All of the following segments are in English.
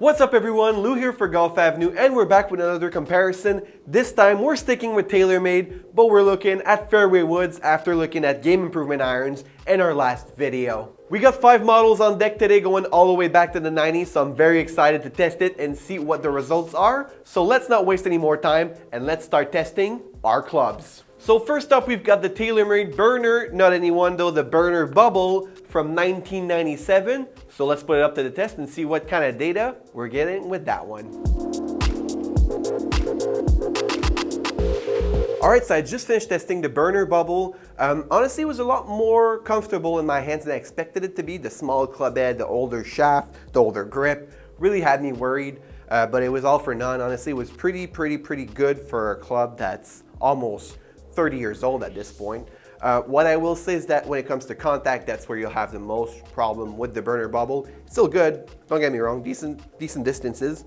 What's up everyone, Lou here for Golf Avenue, and we're back with another comparison. This time we're sticking with TaylorMade, but we're looking at fairway woods after looking at game improvement irons in our last video. We got 5 models on deck today going all the way back to the 90s, so I'm very excited to test it and see what the results are. So let's not waste any more time and let's start testing our clubs. So first up, we've got the TaylorMade Burner, not anyone though, the Burner Bubble from 1997. So let's put it up to the test and see what kind of data we're getting with that one. Alright, so I just finished testing the Burner Bubble. Honestly, it was a lot more comfortable in my hands than I expected it to be. The small club head, the older shaft, the older grip really had me worried, but it was all for none. Honestly, it was pretty good for a club that's almost 30 years old at this point. What I will say is that when it comes to contact, that's where you'll have the most problem with the Burner Bubble. It's still good, don't get me wrong, decent distances,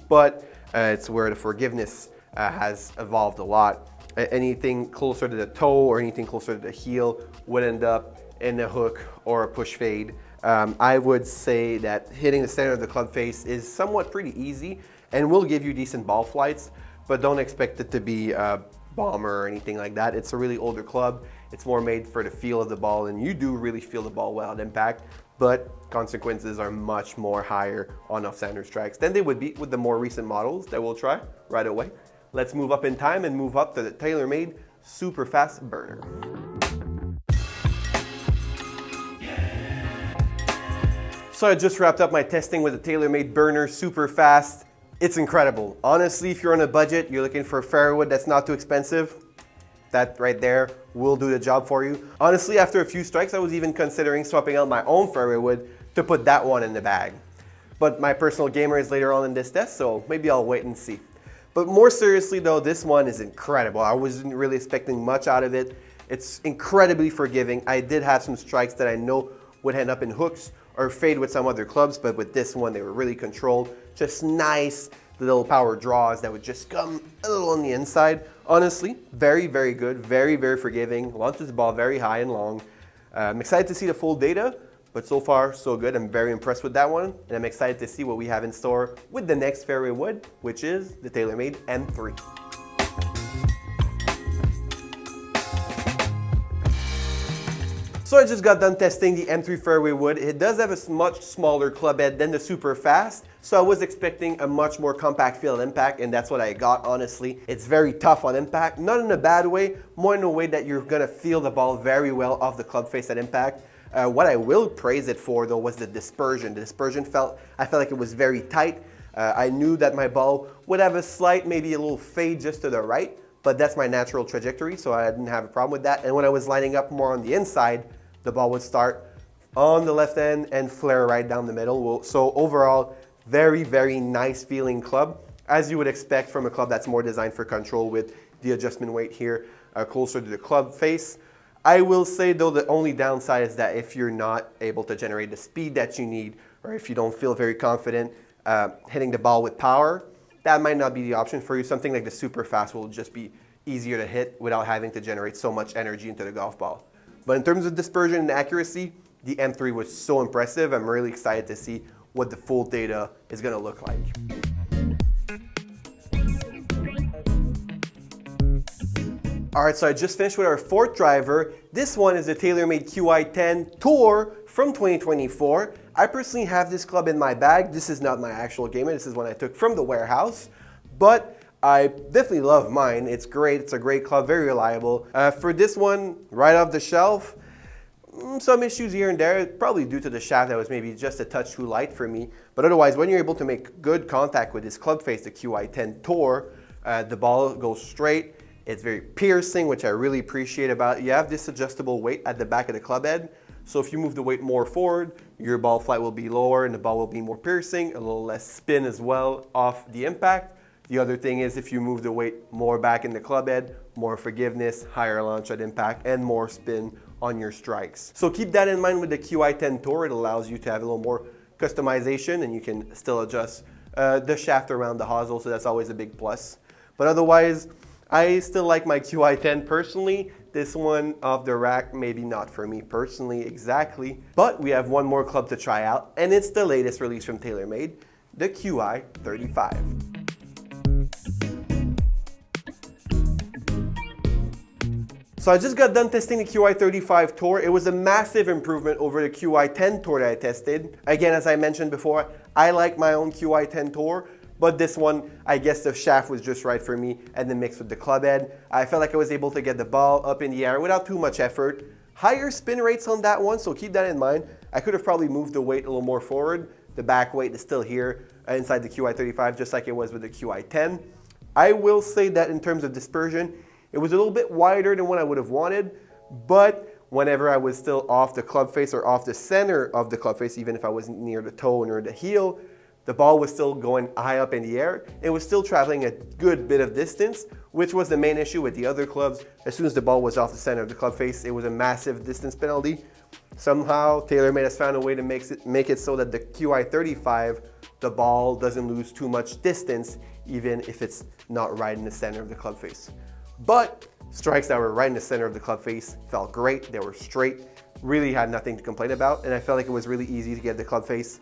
but it's where the forgiveness has evolved a lot. Anything closer to the toe or anything closer to the heel would end up in a hook or a push fade. I would say that hitting the center of the club face is somewhat pretty easy and will give you decent ball flights, but don't expect it to be bomber or anything like that. It's a really older club. It's more made for the feel of the ball, and you do really feel the ball well at impact, but consequences are much more higher on off-center strikes than they would be with the more recent models that we'll try right away. Let's move up in time and move up to the TaylorMade Superfast Burner. So I just wrapped up my testing with the TaylorMade Burner Superfast. It's incredible. Honestly, if you're on a budget, you're looking for a fairway wood that's not too expensive, that right there will do the job for you. Honestly, after a few strikes, I was even considering swapping out my own fairway wood to put that one in the bag. But my personal gamer is later on in this test, so maybe I'll wait and see. But more seriously though, this one is incredible. I wasn't really expecting much out of it. It's incredibly forgiving. I did have some strikes that I know would end up in hooks or fade with some other clubs, but with this one, they were really controlled. Just nice little power draws that would just come a little on the inside. Honestly, very good, very forgiving. Launches the ball very high and long. I'm excited to see the full data, but so far, so good. I'm very impressed with that one, and I'm excited to see what we have in store with the next fairway wood, which is the TaylorMade M3. So I just got done testing the M3 fairway wood. It does have a much smaller club head than the Superfast, so I was expecting a much more compact feel at impact, and that's what I got, honestly. It's very tough on impact, not in a bad way, more in a way that you're gonna feel the ball very well off the club face at impact. What I will praise it for though was the dispersion. The dispersion I felt like it was very tight. I knew that my ball would have a slight, maybe a little fade just to the right, but that's my natural trajectory, so I didn't have a problem with that. And when I was lining up more on the inside, the ball would start on the left end and flare right down the middle. So overall, very nice feeling club, as you would expect from a club that's more designed for control with the adjustment weight here closer to the club face. I will say though, the only downside is that if you're not able to generate the speed that you need, or if you don't feel very confident hitting the ball with power, that might not be the option for you. Something like the Superfast will just be easier to hit without having to generate so much energy into the golf ball. But in terms of dispersion and accuracy, the M3 was so impressive. I'm really excited to see what the full data is going to look like. Alright, so I just finished with our 4th driver. This one is the TaylorMade QI10 Tour from 2024. I personally have this club in my bag. This is not my actual gamer. This is one I took from the warehouse, but I definitely love mine. It's great. It's a great club, very reliable. For this one, right off the shelf, some issues here and there, probably due to the shaft that was maybe just a touch too light for me. But otherwise, when you're able to make good contact with this club face, the QI10 Tour, the ball goes straight. It's very piercing, which I really appreciate about it. You have this adjustable weight at the back of the club head. So if you move the weight more forward, your ball flight will be lower and the ball will be more piercing, a little less spin as well off the impact. The other thing is if you move the weight more back in the club head, more forgiveness, higher launch at impact, and more spin on your strikes. So keep that in mind with the QI10 Tour. It allows you to have a little more customization, and you can still adjust the shaft around the hosel, so that's always a big plus. But otherwise, I still like my QI10 personally. This one off the rack, maybe not for me personally exactly. But we have one more club to try out, and it's the latest release from TaylorMade, the QI35. So I just got done testing the QI35 Tour. It was a massive improvement over the QI10 Tour that I tested. Again, as I mentioned before, I like my own QI10 Tour, but this one, I guess the shaft was just right for me, and then mixed with the club head. I felt like I was able to get the ball up in the air without too much effort. Higher spin rates on that one, so keep that in mind. I could have probably moved the weight a little more forward. The back weight is still here inside the QI35, just like it was with the QI10. I will say that in terms of dispersion, it was a little bit wider than what I would have wanted, but whenever I was still off the club face or off the center of the club face, even if I wasn't near the toe or the heel, the ball was still going high up in the air. It was still traveling a good bit of distance, which was the main issue with the other clubs. As soon as the ball was off the center of the club face, it was a massive distance penalty. Somehow, TaylorMade has found a way to make it so that the QI35, the ball doesn't lose too much distance, even if it's not right in the center of the club face. But strikes that were right in the center of the club face felt great. They were straight, really had nothing to complain about. And I felt like it was really easy to get the club face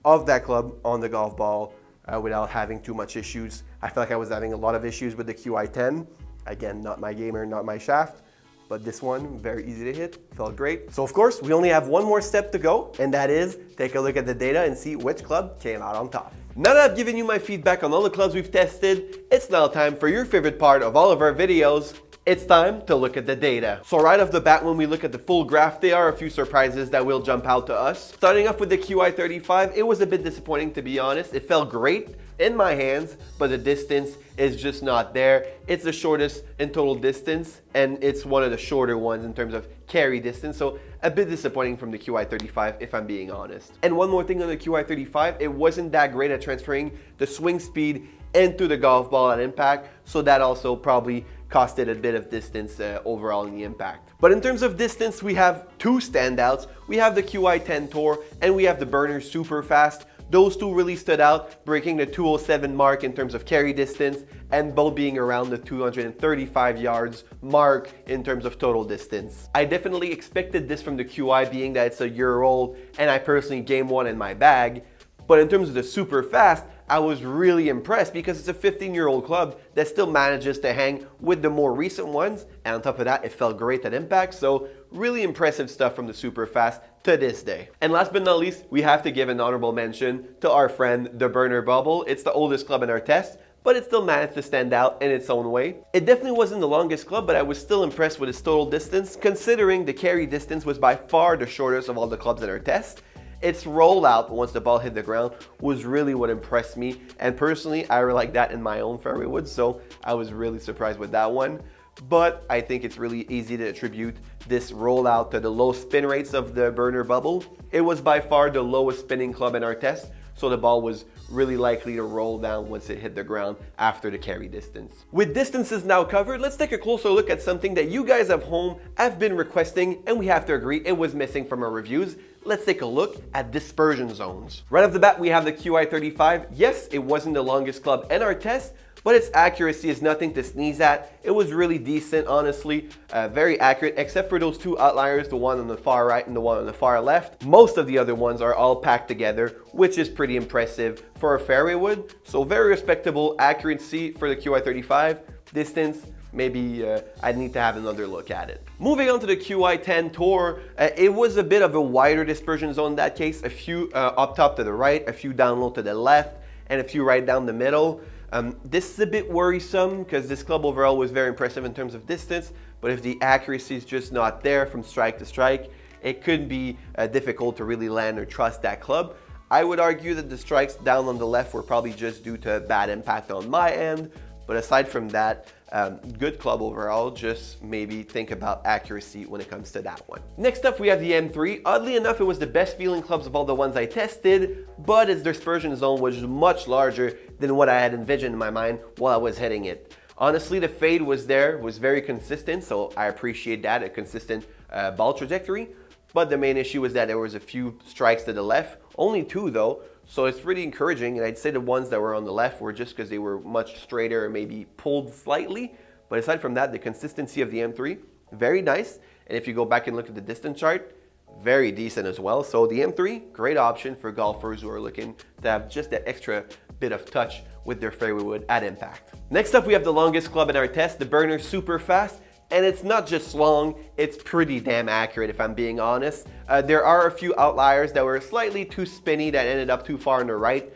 of that club on the golf ball without having too much issues. I felt like I was having a lot of issues with the QI10. Again, not my gamer, not my shaft, but this one, very easy to hit, felt great. So of course, we only have one more step to go, and that is take a look at the data and see which club came out on top. Now that I've given you my feedback on all the clubs we've tested, it's now time for your favorite part of all of our videos. It's time to look at the data. So right off the bat, when we look at the full graph, there are a few surprises that will jump out to us. Starting off with the QI35, it was a bit disappointing, to be honest. It felt great in my hands, but the distance is just not there. It's the shortest in total distance, and it's one of the shorter ones in terms of carry distance. So a bit disappointing from the QI35, if I'm being honest. And one more thing on the QI35, it wasn't that great at transferring the swing speed into the golf ball at impact, so that also probably costed a bit of distance overall in the impact. But in terms of distance, we have two standouts. We have the QI10 Tour and we have the Burner Superfast. Those two really stood out, breaking the 207 mark in terms of carry distance and both being around the 235 yards mark in terms of total distance. I definitely expected this from the QI, being that it's a year old and I personally game one in my bag. But in terms of the Superfast, I was really impressed because it's a 15-year-old club that still manages to hang with the more recent ones. And on top of that, it felt great at impact. So really impressive stuff from the Superfast to this day. And last but not least, we have to give an honorable mention to our friend, the Burner Bubble. It's the oldest club in our test, but it still managed to stand out in its own way. It definitely wasn't the longest club, but I was still impressed with its total distance, considering the carry distance was by far the shortest of all the clubs in our test. Its rollout once the ball hit the ground was really what impressed me, and personally I really like that in my own fairway wood, so I was really surprised with that one. But I think it's really easy to attribute this rollout to the low spin rates of the Burner Bubble. It was by far the lowest spinning club in our test, so the ball was really likely to roll down once it hit the ground after the carry distance. With distances now covered, let's take a closer look at something that you guys at home have been requesting, and we have to agree it was missing from our reviews. Let's take a look at dispersion zones. Right off the bat, we have the QI35. Yes, it wasn't the longest club in our test, but its accuracy is nothing to sneeze at. It was really decent, honestly, very accurate, except for those two outliers, the one on the far right and the one on the far left. Most of the other ones are all packed together, which is pretty impressive for a fairway wood. So very respectable accuracy for the QI35. Distance, maybe I'd need to have another look at it. Moving on to the QI10 Tour, it was a bit of a wider dispersion zone in that case. A few up top to the right, a few down low to the left, and a few right down the middle. This is a bit worrisome because this club overall was very impressive in terms of distance, but if the accuracy is just not there from strike to strike, it could be difficult to really land or trust that club. I would argue that the strikes down on the left were probably just due to bad impact on my end, but aside from that, good club overall, just maybe think about accuracy when it comes to that one. Next up, we have the M3. Oddly enough, it was the best feeling clubs of all the ones I tested, but its dispersion zone was much larger than what I had envisioned in my mind while I was hitting it. Honestly, the fade was there, was very consistent, so I appreciate that, a consistent ball trajectory. But the main issue was that there was a few strikes to the left, only two though, so it's really encouraging, and I'd say the ones that were on the left were just because they were much straighter and maybe pulled slightly. But aside from that, the consistency of the M3, very nice. And if you go back and look at the distance chart, very decent as well. So the M3, great option for golfers who are looking to have just that extra bit of touch with their fairway wood at impact. Next up, we have the longest club in our test, the Burner Superfast. And it's not just long, it's pretty damn accurate if I'm being honest. There are a few outliers that were slightly too spinny that ended up too far on the right,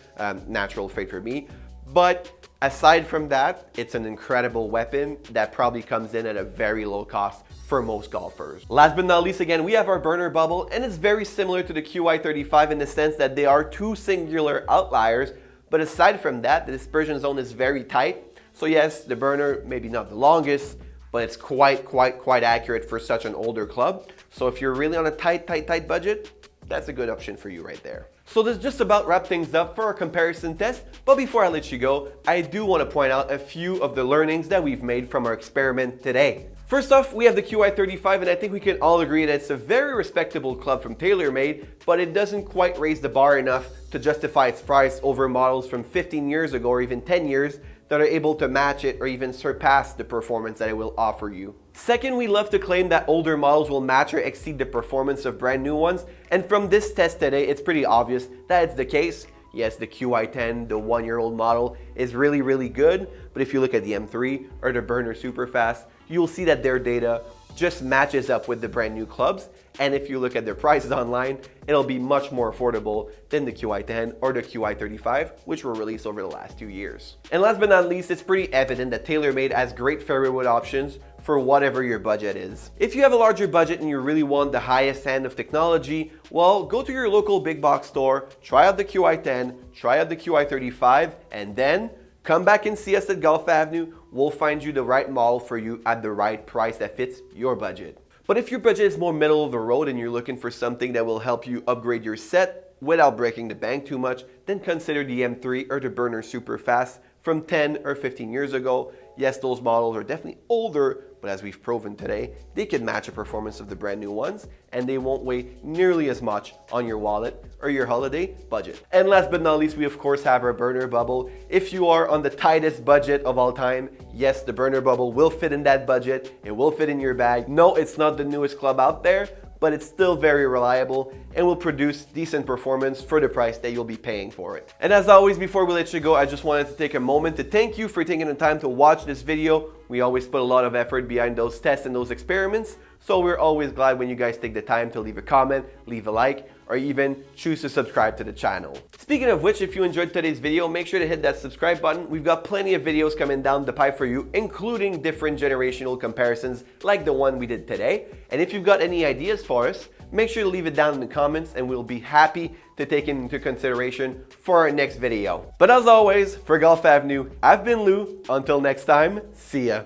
natural fate for me. But aside from that, it's an incredible weapon that probably comes in at a very low cost for most golfers. Last but not least, again, we have our burner bubble, and it's very similar to the QI35 in the sense that they are two singular outliers. But aside from that, the dispersion zone is very tight. So yes, the burner, maybe not the longest, but it's quite accurate for such an older club. So if you're really on a tight budget, that's a good option for you right there. So this just about wraps things up for our comparison test. But before I let you go, I do want to point out a few of the learnings that we've made from our experiment today. First off, we have the QI35, and I think we can all agree that it's a very respectable club from TaylorMade, but it doesn't quite raise the bar enough to justify its price over models from 15 years ago or even 10 years that are able to match it or even surpass the performance that it will offer you. Second, we love to claim that older models will match or exceed the performance of brand new ones, and from this test today, it's pretty obvious that it's the case. Yes, the QI10, the one-year-old model, is really good, but if you look at the M3 or the Burner Superfast, you'll see that their data just matches up with the brand new clubs. And if you look at their prices online, it'll be much more affordable than the QI10 or the QI35, which were released over the last 2 years. And last but not least, it's pretty evident that TaylorMade has great fairway wood options for whatever your budget is. If you have a larger budget and you really want the highest end of technology, well, go to your local big box store, try out the QI10, try out the QI35, and then come back and see us at Golf Avenue. We'll find you the right model for you at the right price that fits your budget. But if your budget is more middle of the road and you're looking for something that will help you upgrade your set without breaking the bank too much, then consider the M3 or the Burner Superfast from 10 or 15 years ago. Yes, those models are definitely older, but as we've proven today, they can match the performance of the brand new ones, and they won't weigh nearly as much on your wallet or your holiday budget. And last but not least, we of course have our burner bubble. If you are on the tightest budget of all time, yes, the burner bubble will fit in that budget. It will fit in your bag. No, it's not the newest club out there, but it's still very reliable and will produce decent performance for the price that you'll be paying for it. And as always, before we let you go, I just wanted to take a moment to thank you for taking the time to watch this video. We always put a lot of effort behind those tests and those experiments, so we're always glad when you guys take the time to leave a comment, leave a like, or even choose to subscribe to the channel. Speaking of which, if you enjoyed today's video, make sure to hit that subscribe button. We've got plenty of videos coming down the pipe for you, including different generational comparisons like the one we did today. And if you've got any ideas for us, make sure to leave it down in the comments and we'll be happy to take it into consideration for our next video. But as always, for Golf Avenue, I've been Lou. Until next time, see ya.